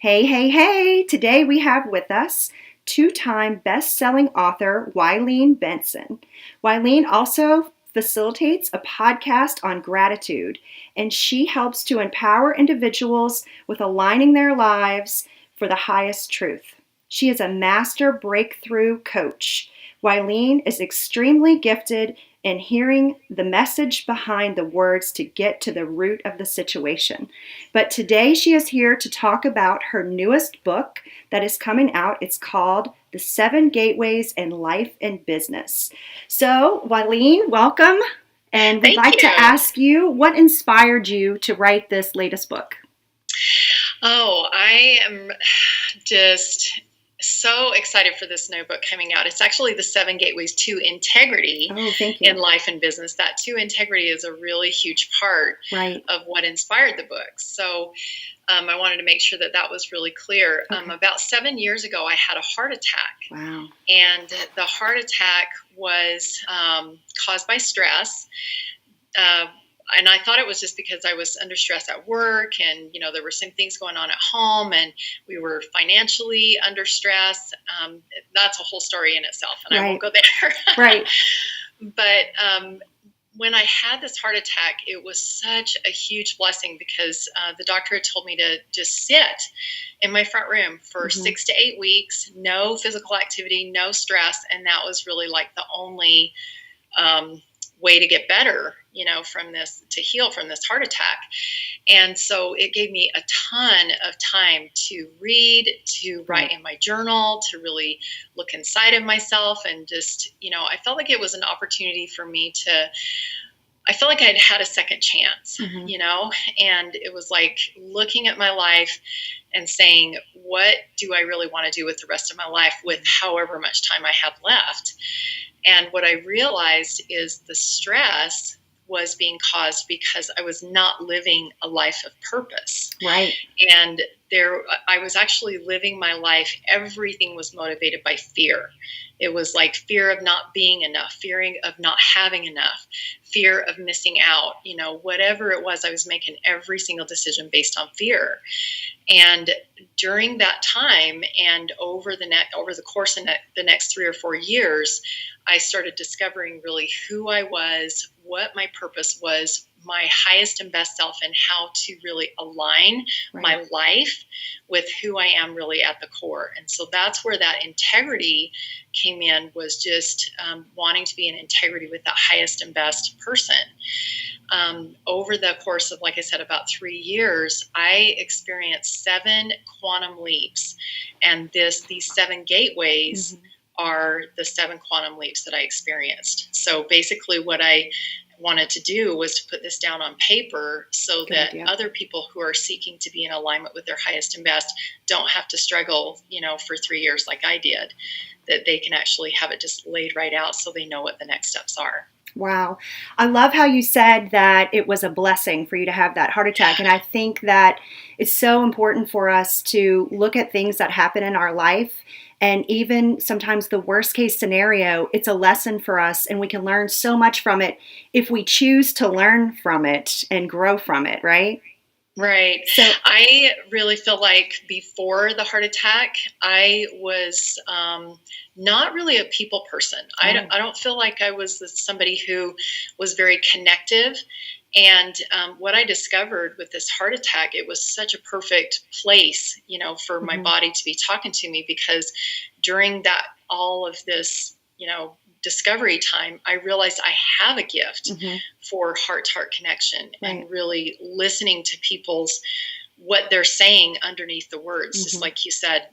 Hey, hey, hey! Today we have with us two-time best-selling author Wylene Benson. Wylene also facilitates a podcast on gratitude, and she helps to empower individuals with aligning their lives for the highest truth. She is a master breakthrough coach. Wylene is extremely gifted in hearing the message behind the words to get to the root of the situation. But today she is here to talk about her newest book that is coming out. It's called The 7 Gateways in Life and Business. So, Wylene, welcome. And we'd like to ask you, what inspired you to write this latest book? Oh, I am just so excited for this new book coming out. It's actually the 7 Gateways to Integrity in Life and Business. That to integrity is a really huge part of what inspired the book. So I wanted to make sure that that was really clear. About 7 years ago, I had a heart attack. Wow. And the heart attack was caused by stress. And I thought it was just because I was under stress at work and, there were some things going on at home and we were financially under stress. That's a whole story in itself and I won't go there. Right. But when I had this heart attack, it was such a huge blessing because the doctor had told me to just sit in my front room for 6 to 8 weeks, no physical activity, no stress. And that was really like the only way to get better, from this, to heal from this heart attack. And so it gave me a ton of time to read, to write in my journal, to really look inside of myself and just, I felt like it was an opportunity for me I felt like I'd had a second chance, and it was like looking at my life and saying, what do I really want to do with the rest of my life with however much time I have left? And what I realized is the stress was being caused because I was not living a life of purpose. Right. And I was actually living my life. Everything was motivated by fear. It was like fear of not being enough, fear of not having enough, fear of missing out, whatever it was, I was making every single decision based on fear. And during that time and over the course of the next 3 or 4 years, I started discovering really who I was, what my purpose was, my highest and best self, and how to really align my life with who I am really at the core. And so that's where that integrity came in, was just wanting to be in integrity with that highest and best person. Over the course of, like I said, about 3 years, I experienced 7 quantum leaps. And these 7 gateways are the 7 quantum leaps that I experienced. So basically what I wanted to do was to put this down on paper so that other people who are seeking to be in alignment with their highest and best don't have to struggle, for 3 years like I did, that they can actually have it just laid right out so they know what the next steps are. Wow. I love how you said that it was a blessing for you to have that heart attack. And I think that it's so important for us to look at things that happen in our life. And even sometimes the worst case scenario, it's a lesson for us and we can learn so much from it if we choose to learn from it and grow from it, right? Right. So I really feel like before the heart attack, I was not really a people person. I don't feel like I was somebody who was very connective. And what I discovered with this heart attack, it was such a perfect place, for my body to be talking to me, because during all of this, discovery time, I realized I have a gift for heart-to-heart connection and really listening to what they're saying underneath the words. Just like you said,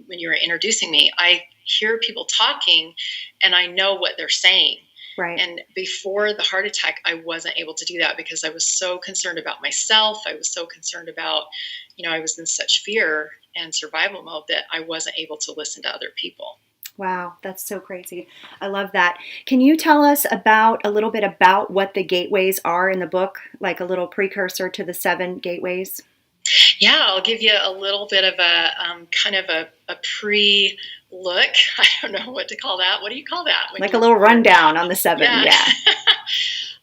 when you were introducing me, I hear people talking and I know what they're saying. Right. And before the heart attack, I wasn't able to do that because I was so concerned about myself. I was so concerned about, I was in such fear and survival mode that I wasn't able to listen to other people. Wow, that's so crazy. I love that. Can you tell us a little bit about what the gateways are in the book, like a little precursor to the 7 gateways? Yeah, I'll give you a little bit of a kind of a pre-look. I don't know what to call that. What do you call that? Like a little rundown on the 7. Yeah.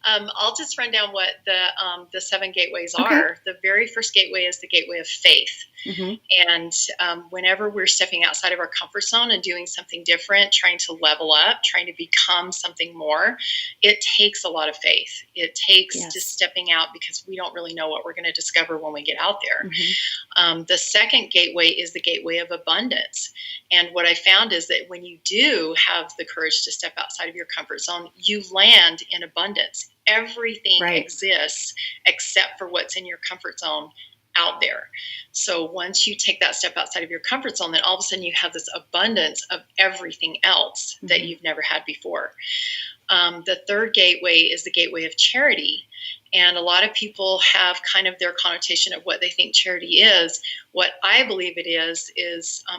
I'll just run down what the 7 gateways are. The very first gateway is the gateway of faith. Mm-hmm. And whenever we're stepping outside of our comfort zone and doing something different, trying to level up, trying to become something more, it takes a lot of faith. It takes just stepping out, because we don't really know what we're going to discover when we get out there. Mm-hmm. The second gateway is the gateway of abundance. And what I found is that when you do have the courage to step outside of your comfort zone, you land in abundance. Everything exists except for what's in your comfort zone out there. So once you take that step outside of your comfort zone, then all of a sudden you have this abundance of everything else mm-hmm. that you've never had before. The third gateway is the gateway of charity. And a lot of people have kind of their connotation of what they think charity is. What I believe it is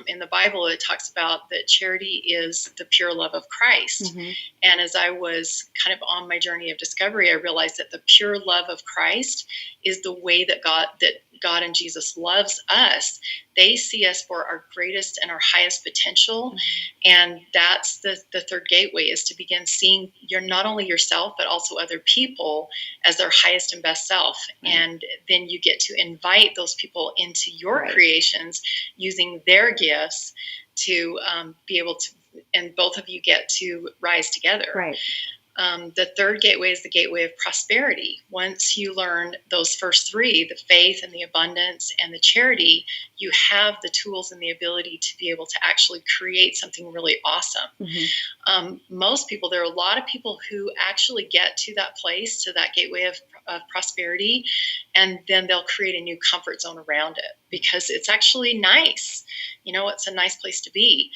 in the Bible, it talks about that charity is the pure love of Christ. Mm-hmm. And as I was kind of on my journey of discovery, I realized that the pure love of Christ is the way that God and Jesus loves us. They see us for our greatest and our highest potential. Mm-hmm. And that's the third gateway, is to begin seeing you're not only yourself, but also other people as their highest and best self. Right. And then you get to invite those people into your creations using their gifts to be able to, and both of you get to rise together. Right. The third gateway is the gateway of prosperity. Once you learn those first three, the faith and the abundance and the charity, you have the tools and the ability to be able to actually create something really awesome. Mm-hmm. Most people, there are a lot of people who actually get to that place, to that gateway of prosperity, and then they'll create a new comfort zone around it because it's actually nice. You know, it's a nice place to be.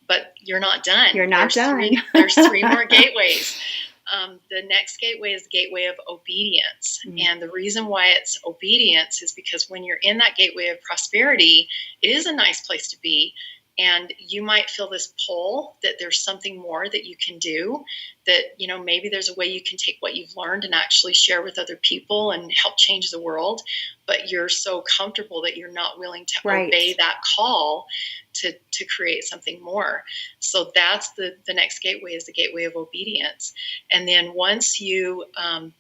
But you're not done. You're not done. There's three more gateways. The next gateway is the gateway of obedience. Mm-hmm. And the reason why it's obedience is because when you're in that gateway of prosperity, it is a nice place to be. And you might feel this pull that there's something more that you can do, that, you know, maybe there's a way you can take what you've learned and actually share with other people and help change the world. But you're so comfortable that you're not willing to obey that call to create something more. So that's the next gateway, is the gateway of obedience. And then once you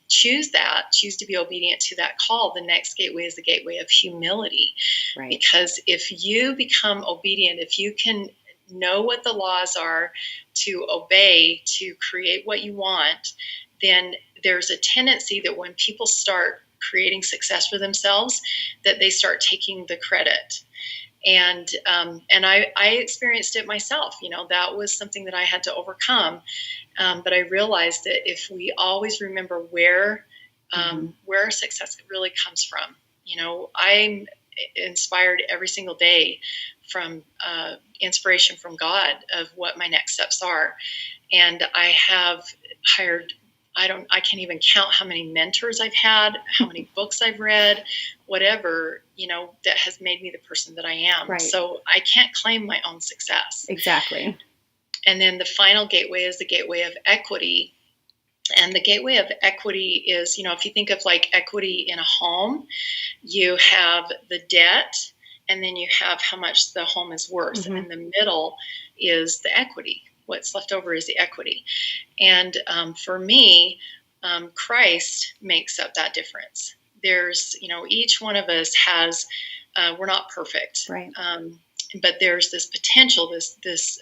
choose to be obedient to that call, the next gateway is the gateway of humility. Right. Because if you become obedient, if you can know what the laws are to obey, to create what you want, then there's a tendency that when people start creating success for themselves, that they start taking the credit. And I experienced it myself. You know, that was something that I had to overcome. But I realized that if we always remember where our success really comes from, you know, I'm inspired every single day from inspiration from God of what my next steps are. And I have hired, I can't even count how many mentors I've had, how many books I've read, whatever, you know, that has made me the person that I am. Right. So I can't claim my own success. Exactly. And then the final gateway is the gateway of equity. And the gateway of equity is, you know, if you think of like equity in a home, you have the debt, and then you have how much the home is worth. Mm-hmm. And in the middle is the equity. What's left over is the equity. And for me, Christ makes up that difference. There's, you know, each one of us has, we're not perfect. Right. But there's this potential, this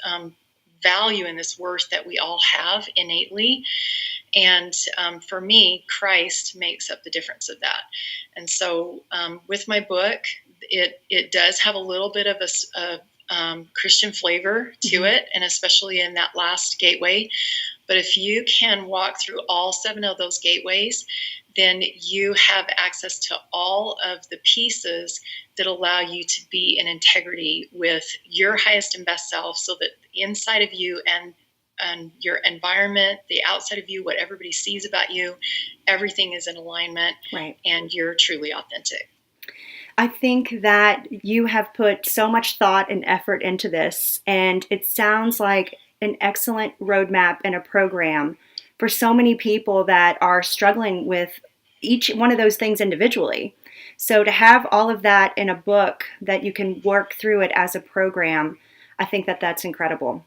value and this worth that we all have innately. And for me, Christ makes up the difference of that. And so with my book, it does have a little bit of a Christian flavor to mm-hmm. it, and especially in that last gateway. But if you can walk through all 7 of those gateways, then you have access to all of the pieces that allow you to be in integrity with your highest and best self, so that inside of you and your environment, the outside of you, what everybody sees about you, everything is in alignment, right? And you're truly authentic. I think that you have put so much thought and effort into this, and it sounds like an excellent roadmap and a program for so many people that are struggling with each one of those things individually. So to have all of that in a book that you can work through it as a program, I think that that's incredible.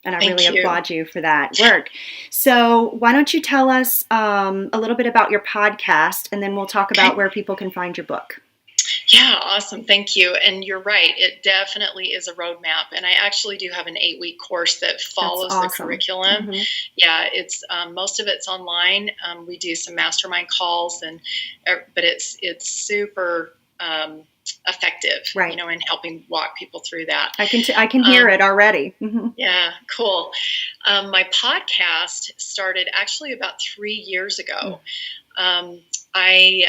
And I really applaud you for that work. So why don't you tell us a little bit about your podcast, and then we'll talk about where people can find your book. Yeah, awesome. Thank you. And you're right. It definitely is a roadmap. And I actually do have an 8-week course that follows the awesome. curriculum. Yeah, it's most of it's online. We do some mastermind calls, but it's super effective, right. In helping walk people through that. I can hear it already. Yeah, cool. My podcast started actually about 3 years ago. I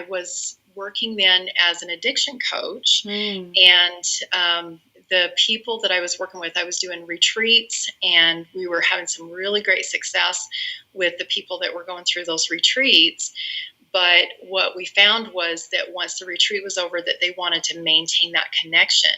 was working then as an addiction coach, and the people that I was working with, I was doing retreats, and we were having some really great success with the people that were going through those retreats. But what we found was that once the retreat was over, that they wanted to maintain that connection.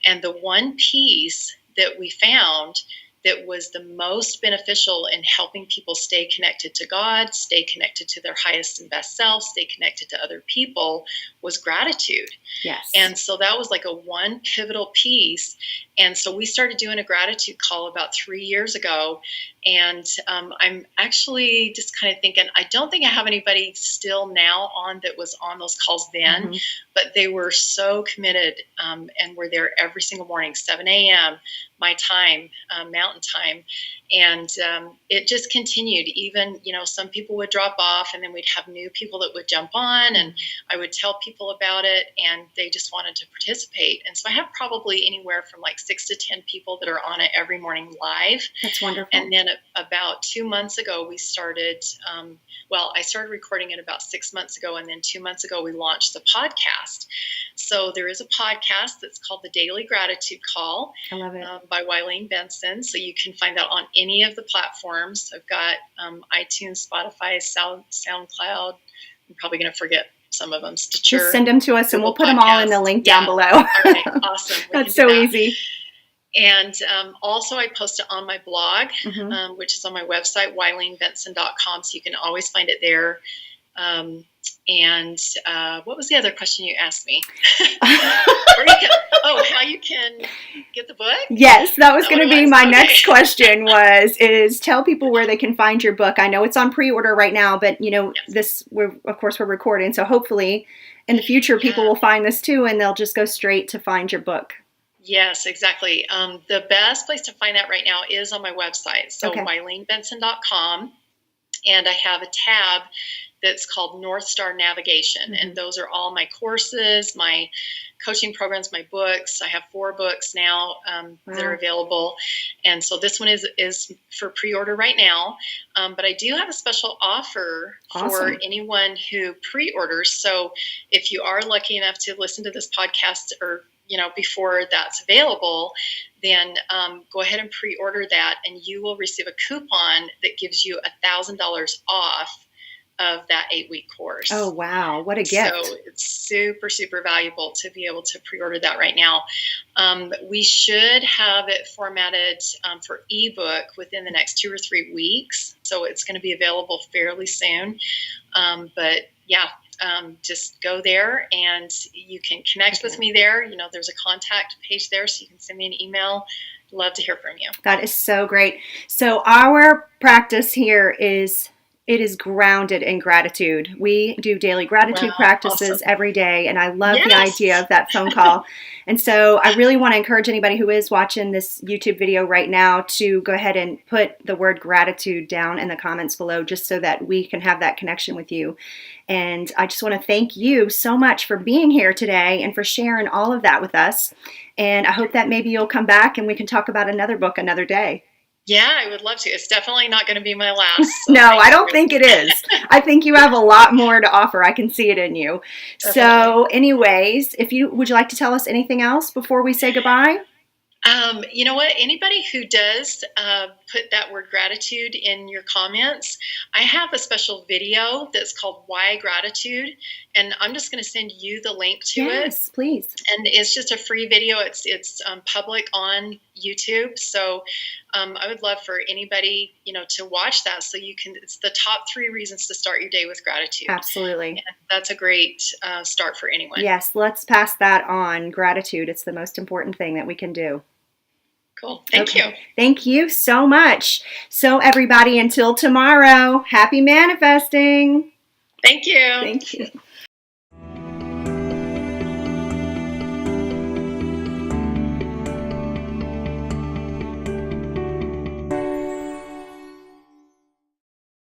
And the one piece that we found that was the most beneficial in helping people stay connected to God, stay connected to their highest and best self, stay connected to other people, was gratitude. Yes. And so that was like a one pivotal piece. And so we started doing a gratitude call about 3 years ago. And I'm actually just kind of thinking, I don't think I have anybody still now on that was on those calls then, but they were so committed and were there every single morning, 7 a.m., my time, mountain time. And it just continued. Even, some people would drop off, and then we'd have new people that would jump on, and I would tell people about it, and they just wanted to participate. And so I have probably anywhere from like 6 to 10 people that are on it every morning live. That's wonderful. And then about 2 months ago, we started, I started recording it about 6 months ago, and then 2 months ago, we launched the podcast. So there is a podcast that's called The Daily Gratitude Call. I love it. By Wylene, Benson. So you can find that on any of the platforms. I've got iTunes, Spotify, SoundCloud. I'm probably going to forget some of them. Stitcher. Just send them to us, and we'll put them all in the link down below. All right, awesome. That's so easy. And also I post it on my blog, which is on my website, wylenebenson.com. So you can always find it there. And what was the other question you asked me? How you can get the book? Yes, that was going to be my next question is tell people where they can find your book. I know it's on pre-order right now, but yes. We're recording. So hopefully in the future, people will find this too, and they'll just go straight to find your book. Yes, exactly. The best place to find that right now is on my website. So wylenebenson.com. And I have a tab that's called North Star Navigation. And those are all my courses, my coaching programs, my books. I have 4 books now that are available. And so this one is for pre-order right now. But I do have a special offer for anyone who pre-orders. So if you are lucky enough to listen to this podcast or before that's available, then go ahead and pre-order that, and you will receive a coupon that gives you $1,000 off of that 8-week course. Oh, wow. What a gift. So it's super, super valuable to be able to pre-order that right now. We should have it formatted for ebook within the next 2 or 3 weeks. So it's going to be available fairly soon. Just go there and you can connect with me there. There's a contact page there, so you can send me an email. Love to hear from you. That is so great. So our practice here is grounded in gratitude. We do daily gratitude practices every day, and I love the idea of that phone call. And so I really want to encourage anybody who is watching this YouTube video right now to go ahead and put the word gratitude down in the comments below, just so that we can have that connection with you. And I just want to thank you so much for being here today and for sharing all of that with us. And I hope that maybe you'll come back and we can talk about another book another day. Yeah, I would love to. It's definitely not going to be my last. So no, I don't think it is. I think you have a lot more to offer. I can see it in you. Definitely. So anyways, would you like to tell us anything else before we say goodbye? You know what? Anybody who does put that word gratitude in your comments, I have a special video that's called Why Gratitude, and I'm just going to send you the link to it. Yes, please. And it's just a free video. It's public on YouTube, so I would love for anybody to watch that. So you can. It's the top 3 reasons to start your day with gratitude. Absolutely. And that's a great start for anyone. Yes, let's pass that on. Gratitude. It's the most important thing that we can do. Cool. Thank you. Thank you so much. So everybody, until tomorrow, happy manifesting. Thank you. Thank you.